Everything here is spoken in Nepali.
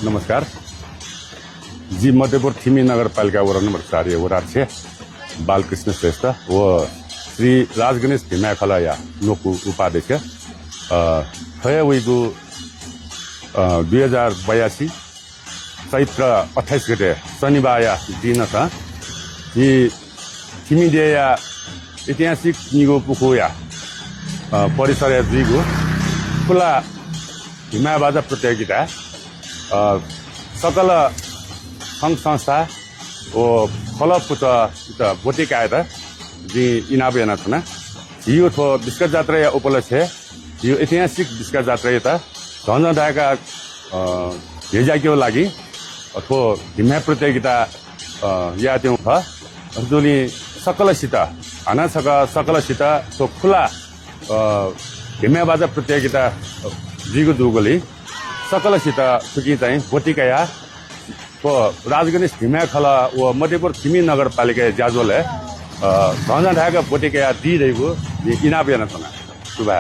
नमस्कार जी मध्यपुर थिमी नगरपालिका वडा नंबर 4 वडाध्यक्ष बालकृष्ण श्रेष्ठ व श्री राजगणेश भिमाखलाया नोकु उपाध्यक्ष खयवैगु 2082 चैत्र 28 गते शनिबार दिन छ यी थिमिदिया ऐतिहासिक निगो पुखुया परिसर दुईगो खुला हिमाबाजा प्रतियोगिता सकल संघ संस्था ओ फलपुत बोटिकायत जी इनाबेना छना यो थो बिस्का जात्रा उपलक्ष्य यो ऐतिहासिक बिस्का जात्रा त झन्झटाका हेजाक्यो लागि अथवा हिमा प्रतियोगिता या त्यो ख जुनी सकलसित हाना सकलसित तो खुला हिमाबाजा प्रतियोगिता जिगो दुगोली सकलसित सुकी चाहिँ बोटिकाया को राजगणेश भिमाखला व मध्यपुर थिमी नगरपालिका ज्याजोले झन्झटाका बोटिकाया दिइरहेको इनाबेना छना सुभा